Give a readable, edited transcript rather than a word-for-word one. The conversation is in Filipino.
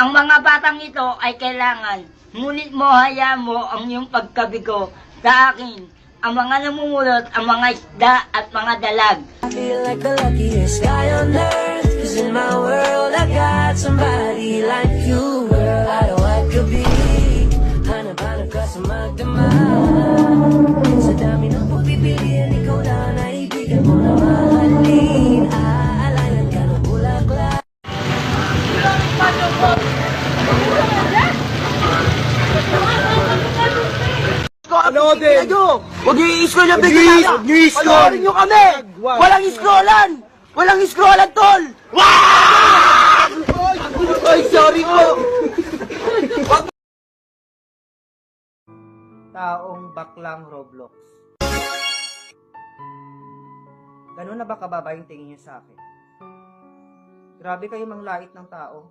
Ang mga batang ito ay kailangan, ngunit mo hayaan mo ang iyong pagkabigo sa akin, ang mga namumulot, ang mga isda at mga dalag. I feel like the luckiest guy on earth, 'cause in my world I got somebody like you. Girl, I know I could be hanap-hanap ka sa magdamag. Sa dami ng pagpipilian, ikaw lang na ibigan mo na mahalin. Aalayan ka ng bulaklak. Ano din? Huwag niyo i-scroll yung Huwag video niyo natin. huwag niyo i-scroll. Panoorin niyo kami. Walang scrollan. Walang scrollan, tol. Ay, sorry po. Taong baklang Roblox. Ganun na ba kababa yung tingin niyo sa akin? Grabe kayo manglait ng tao.